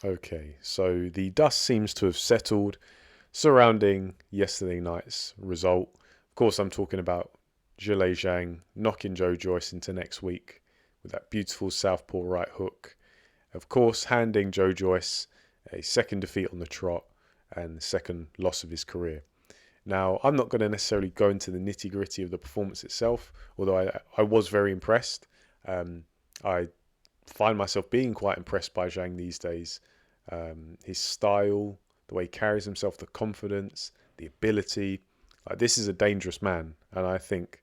Okay, so the dust seems to have settled surrounding yesterday night's result. Of course, I'm talking about Zhilei Zhang knocking Joyce into next week with that beautiful southpaw right hook. Of course, handing Joyce a second defeat on the trot and the second loss of his career. Now, I'm not going to necessarily go into the nitty gritty of the performance itself, although I was very impressed. I find myself being quite impressed by Zhang these days. His style, the way he carries himself, the confidence, the ability. Like, this is a dangerous man, and I think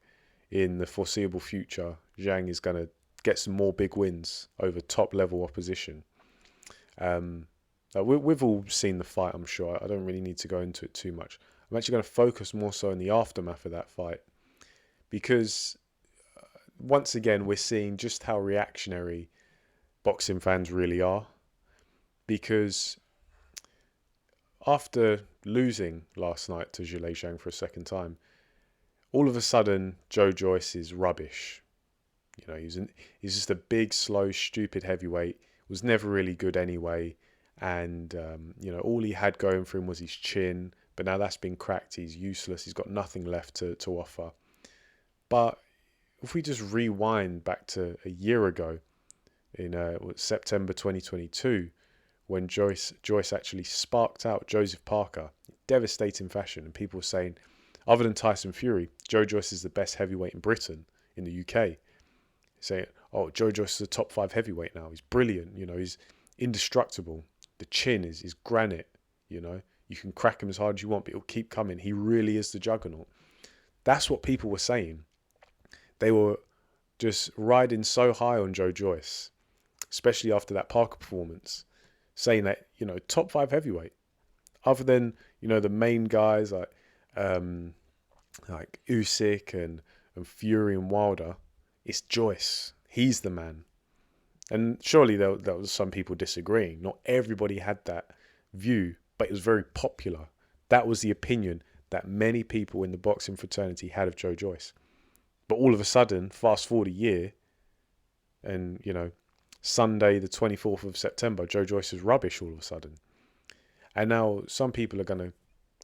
in the foreseeable future, Zhang is going to get some more big wins over top level opposition. Um, we've all seen the fight, I'm sure. I don't really need to go into it too much. I'm actually going to focus more so on the aftermath of that fight because once again, we're seeing just how reactionary boxing fans really are. Because after losing last night to Zhilei Zhang for a second time, all of a sudden Joyce is rubbish. You know, he's just a big, slow, stupid heavyweight. Was never really good anyway, and all he had going for him was his chin. But now that's been cracked. He's useless. He's got nothing left to offer. But if we just rewind back to a year ago, in September 2022, when Joyce actually sparked out Joseph Parker in devastating fashion, and people were saying, other than Tyson Fury, Joyce is the best heavyweight in Britain, in the UK. Saying, oh, Joyce is a top 5 heavyweight now. He's brilliant. He's indestructible. The chin is granite. You can crack him as hard as you want, but he'll keep coming. He really is the juggernaut. That's what people were saying. They were just riding so high on Joyce, especially after that Parker performance, saying that, top 5 heavyweight, other than, the main guys like Usyk and Fury and Wilder, it's Joyce. He's the man. And surely there was some people disagreeing. Not everybody had that view, but it was very popular. That was the opinion that many people in the boxing fraternity had of Joyce. But all of a sudden, fast forward a year, and, Sunday, the 24th of September, Joyce is rubbish all of a sudden. And now some people are going to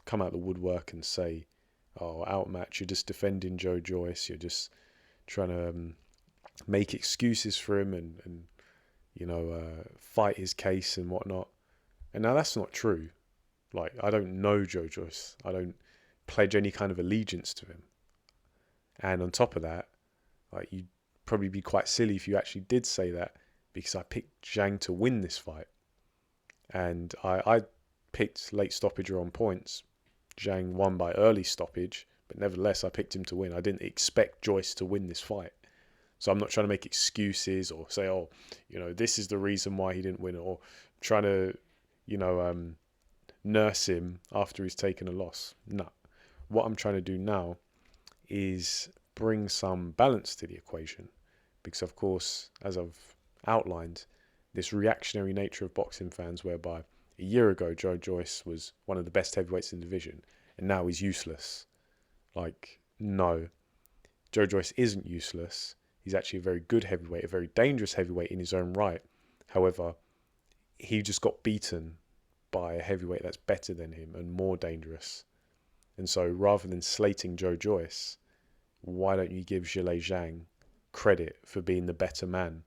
come out the woodwork and say, oh, outmatch, you're just defending Joyce, you're just trying to make excuses for him and fight his case and whatnot. And now that's not true. Like, I don't know Joyce. I don't pledge any kind of allegiance to him. And on top of that, like, you'd probably be quite silly if you actually did say that, because I picked Zhang to win this fight. And I picked late stoppage or on points. Zhang won by early stoppage, but nevertheless, I picked him to win. I didn't expect Joyce to win this fight. So I'm not trying to make excuses or say, oh, this is the reason why he didn't win, or trying to, nurse him after he's taken a loss. No. What I'm trying to do now is bring some balance to the equation. Because, of course, as I've outlined, this reactionary nature of boxing fans, whereby a year ago Joyce was one of the best heavyweights in the division, and now he's useless. Like, no. Joyce isn't useless. He's actually a very good heavyweight, a very dangerous heavyweight in his own right. However, he just got beaten by a heavyweight that's better than him and more dangerous. And so rather than slating Joyce, why don't you give Zhilei Zhang credit for being the better man?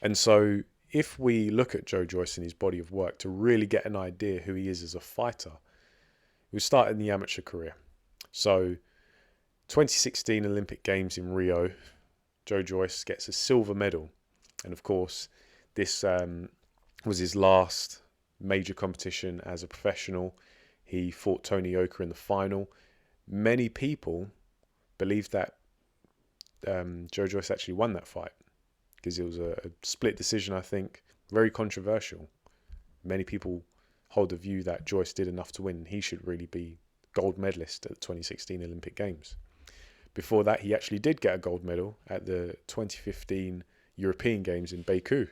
And so if we look at Joyce and his body of work to really get an idea who he is as a fighter, we start in the amateur career. So 2016 Olympic Games in Rio, Joyce gets a silver medal. And of course, this was his last major competition as a professional. He fought Tony Yoka in the final. Many people believe that Joyce actually won that fight, because it was a split decision, I think. Very controversial. Many people hold the view that Joyce did enough to win. He should really be gold medalist at the 2016 Olympic Games. Before that, he actually did get a gold medal at the 2015 European Games in Baku.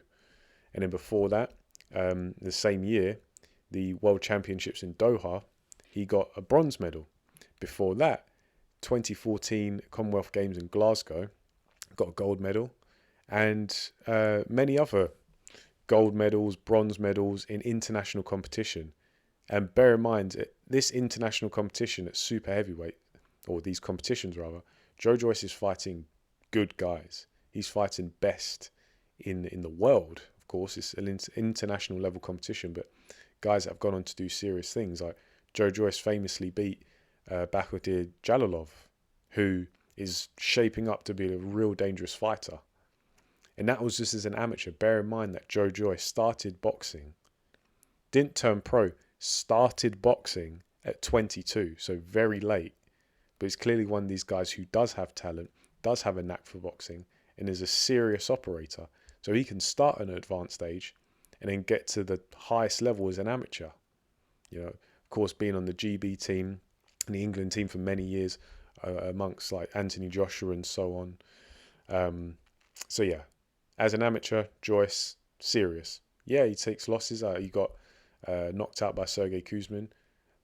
And then before that, the same year, the World Championships in Doha, he got a bronze medal. Before that, 2014 Commonwealth Games in Glasgow, got a gold medal. And many other gold medals, bronze medals in international competition. And bear in mind, this international competition at super heavyweight, or these competitions rather, Joe Joyce is fighting good guys. He's fighting best in the world. Of course, it's an international level competition, but guys that have gone on to do serious things. Like Joe Joyce famously beat Bakhtir Jalalov, who is shaping up to be a real dangerous fighter. And that was just as an amateur. Bear in mind that Joe Joyce started boxing, didn't turn pro, started boxing at 22, so very late. But he's clearly one of these guys who does have talent, does have a knack for boxing, and is a serious operator. So he can start at an advanced age and then get to the highest level as an amateur. You know, of course, being on the GB team and the England team for many years, amongst like Anthony Joshua and so on. So yeah, as an amateur, Joyce, serious. Yeah, he takes losses. He got knocked out by Sergey Kuzmin.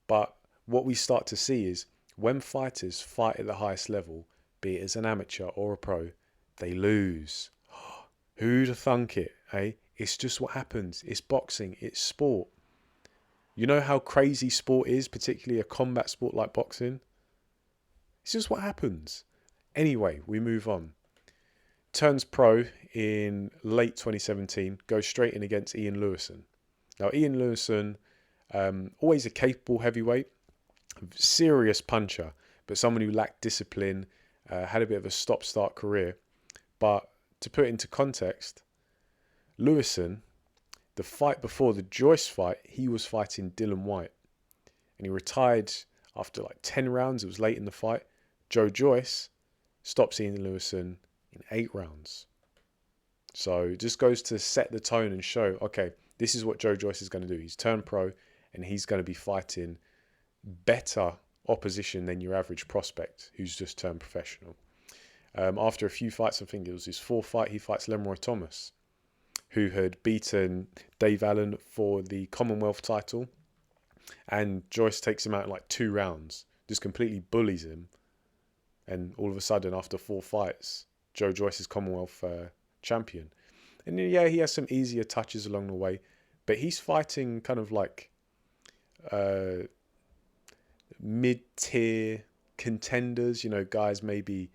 But what we start to see is when fighters fight at the highest level, be it as an amateur or a pro, they lose. Who'd have thunk it, eh? It's just what happens. It's boxing. It's sport. You know how crazy sport is, particularly a combat sport like boxing? It's just what happens. Anyway, we move on. Turns pro in late 2017, goes straight in against Ian Lewison. Now, Ian Lewison, always a capable heavyweight, serious puncher, but someone who lacked discipline, had a bit of a stop-start career. But to put it into context, Lewison, the fight before the Joyce fight, he was fighting Dylan White. And he retired after like 10 rounds. It was late in the fight. Joe Joyce stops Ian Lewison in 8 rounds. So it just goes to set the tone and show, okay, this is what Joe Joyce is going to do. He's turned pro and he's going to be fighting better opposition than your average prospect who's just turned professional. After a few fights, I think it was his 4th fight, he fights Leroy Thomas, who had beaten Dave Allen for the Commonwealth title. And Joyce takes him out in like 2 rounds, just completely bullies him. And all of a sudden, after 4 fights, Joe Joyce is Commonwealth champion. And yeah, he has some easier touches along the way, but he's fighting kind of like mid-tier contenders, you know, guys maybe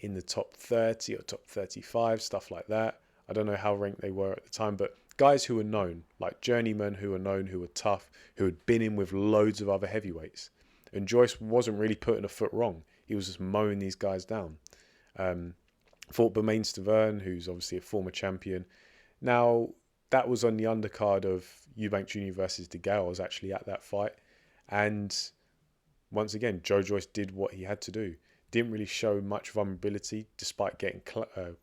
in the top 30 or top 35, stuff like that. I don't know how ranked they were at the time, but guys who are known, like journeymen who are known, who are tough, who had been in with loads of other heavyweights. And Joyce wasn't really putting a foot wrong. He was just mowing these guys down. Fought Bermain Stavern, who's obviously a former champion. Now, that was on the undercard of Eubank Jr. versus De Gale. I was actually at that fight. And once again, Joe Joyce did what he had to do. Didn't really show much vulnerability, despite getting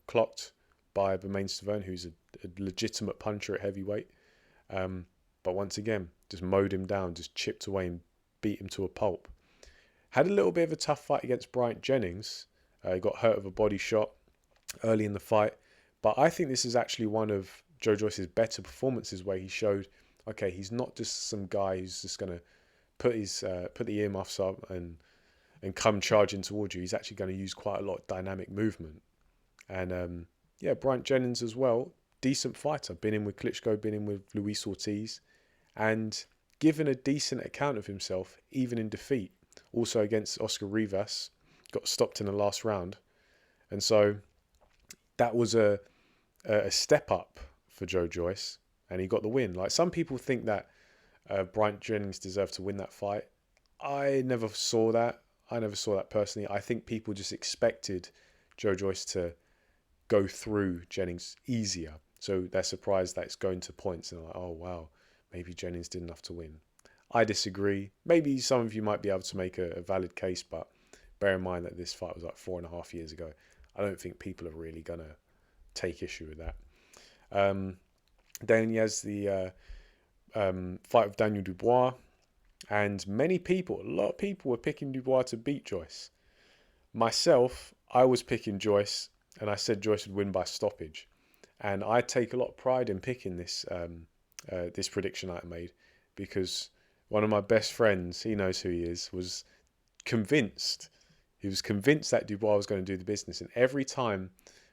clocked by Bermain Stavern, who's a legitimate puncher at heavyweight. But once again, just mowed him down, just chipped away and beat him to a pulp. Had a little bit of a tough fight against Bryant Jennings. He got hurt with a body shot early in the fight. But I think this is actually one of Joe Joyce's better performances where he showed, okay, he's not just some guy who's just going to put the earmuffs up and come charging towards you. He's actually going to use quite a lot of dynamic movement. And yeah, Bryant Jennings as well, decent fighter. Been in with Klitschko, been in with Luis Ortiz, and given a decent account of himself, even in defeat. Also against Oscar Rivas, got stopped in the last round. And so that was a step up for Joe Joyce, and he got the win. Like, some people think that Bryant Jennings deserved to win that fight. I never saw that. I never saw that personally. I think people just expected Joe Joyce to go through Jennings easier. So they're surprised that it's going to points and they're like, oh wow, maybe Jennings did enough to win. I disagree. Maybe some of you might be able to make a valid case, but bear in mind that this fight was like 4.5 years ago. I don't think people are really going to take issue with that. Then he has the fight with Daniel Dubois. And a lot of people were picking Dubois to beat Joyce. Myself, I was picking Joyce, and I said Joyce would win by stoppage. And I take a lot of pride in picking this this prediction I made, because one of my best friends, he knows who he is, was convinced. He was convinced that Dubois was going to do the business. And every time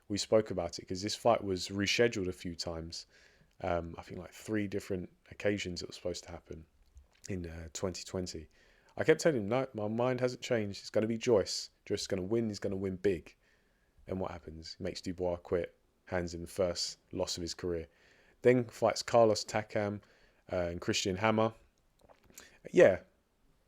we spoke about it, because this fight was rescheduled a few times, I think like 3 different occasions it was supposed to happen in 2020. I kept telling him, no, my mind hasn't changed. It's going to be Joyce. Joyce is going to win. He's going to win big. And what happens? He makes Dubois quit, hands him the first loss of his career. Then fights Carlos Takam and Christian Hammer. Yeah,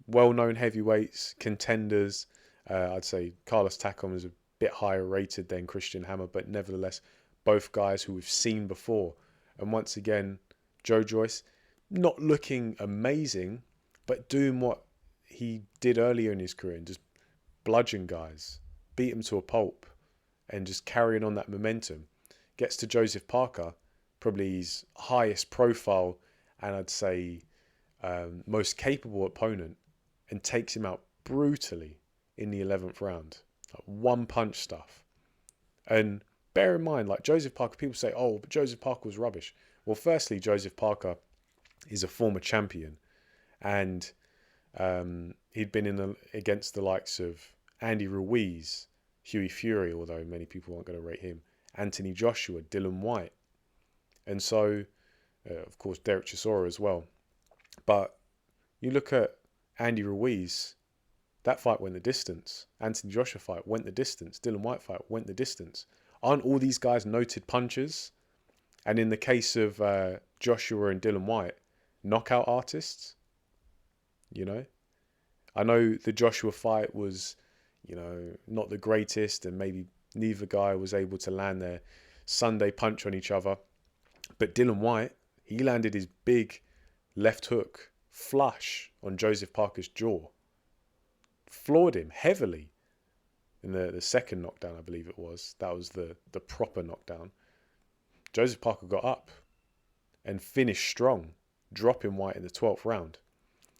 well-known heavyweights, contenders. I'd say Carlos Takam is a bit higher rated than Christian Hammer, but nevertheless, both guys who we've seen before. And once again, Joe Joyce, not looking amazing, but doing what he did earlier in his career and just bludgeon guys, beat them to a pulp, and just carrying on that momentum. Gets to Joseph Parker, probably his highest profile and I'd say most capable opponent, and takes him out brutally in the 11th round. Like one punch stuff. And bear in mind, like Joseph Parker, people say, oh, but Joseph Parker was rubbish. Well, firstly, Joseph Parker is a former champion, and he'd been against the likes of Andy Ruiz, Hughie Fury, although many people aren't going to rate him, Anthony Joshua, Dylan White, and so, of course, Derek Chisora as well. But you look at Andy Ruiz, that fight went the distance. Anthony Joshua fight went the distance. Dylan White fight went the distance. Aren't all these guys noted punchers? And in the case of Joshua and Dylan White, knockout artists? You know? I know the Joshua fight was, not the greatest, and maybe neither guy was able to land their Sunday punch on each other. But Dylan White, he landed his big left hook flush on Joseph Parker's jaw. Floored him heavily in the second knockdown, I believe it was. That was the proper knockdown. Joseph Parker got up and finished strong, dropping White in the 12th round.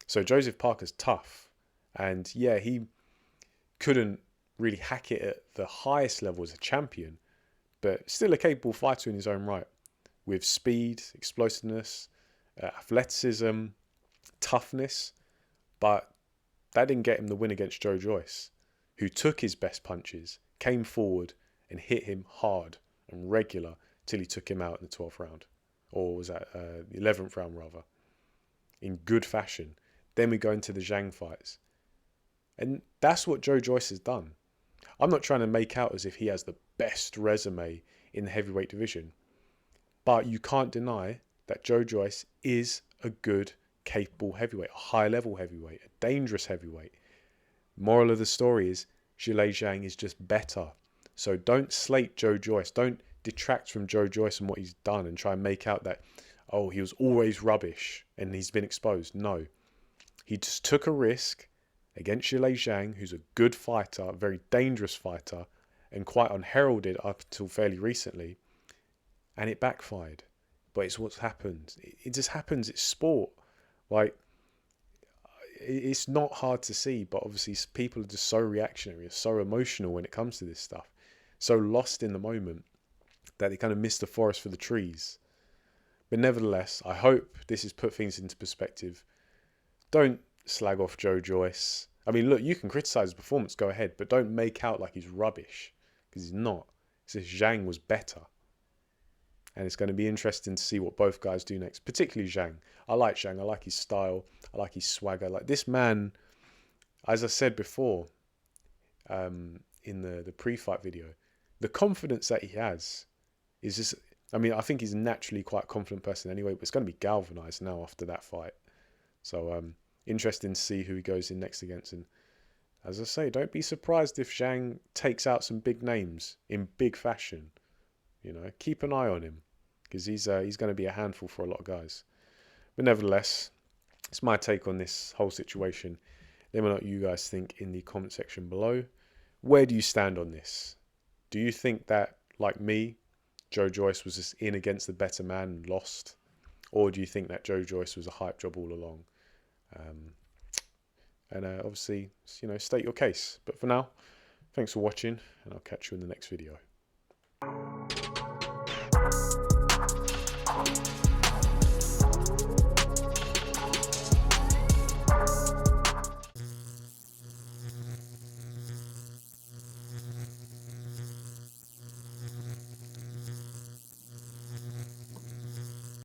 So Joseph Parker's tough. And yeah, he couldn't really hack it at the highest level as a champion, but still a capable fighter in his own right, with speed, explosiveness, athleticism, toughness. But that didn't get him the win against Joe Joyce, who took his best punches, came forward and hit him hard and regular till he took him out in the 12th round. Or was that the 11th round, rather, in good fashion. Then we go into the Zhang fights. And that's what Joe Joyce has done. I'm not trying to make out as if he has the best resume in the heavyweight division. But you can't deny that Joe Joyce is a good, capable heavyweight, a high-level heavyweight, a dangerous heavyweight. Moral of the story is Zhilei Zhang is just better. So don't slate Joe Joyce. Don't detract from Joe Joyce and what he's done and try and make out that, oh, he was always rubbish and he's been exposed. No. He just took a risk against Zhilei Zhang, who's a good fighter, a very dangerous fighter, and quite unheralded up until fairly recently, and it backfired. But it's what's happened. It just happens. It's sport. Like, it's not hard to see, but obviously people are just so reactionary, so emotional when it comes to this stuff, so lost in the moment that they kind of miss the forest for the trees. But nevertheless, I hope this has put things into perspective. Don't slag off Joe Joyce. I mean, look, you can criticize his performance, go ahead, but don't make out like he's rubbish, because he's not. It says Zhang was better. And it's going to be interesting to see what both guys do next, particularly Zhang. I like Zhang. I like his style. I like his swagger. Like this man, as I said before in the pre-fight video, the confidence that he has is just, I mean, I think he's naturally quite a confident person anyway, but it's going to be galvanized now after that fight. So interesting to see who he goes in next against. And as I say, don't be surprised if Zhang takes out some big names in big fashion. Keep an eye on him, because he's going to be a handful for a lot of guys. But nevertheless, it's my take on this whole situation. Let me know what you guys think in the comment section below. Where do you stand on this? Do you think that, like me, Joe Joyce was just in against the better man and lost? Or do you think that Joe Joyce was a hype job all along? And obviously, state your case. But for now, thanks for watching, and I'll catch you in the next video.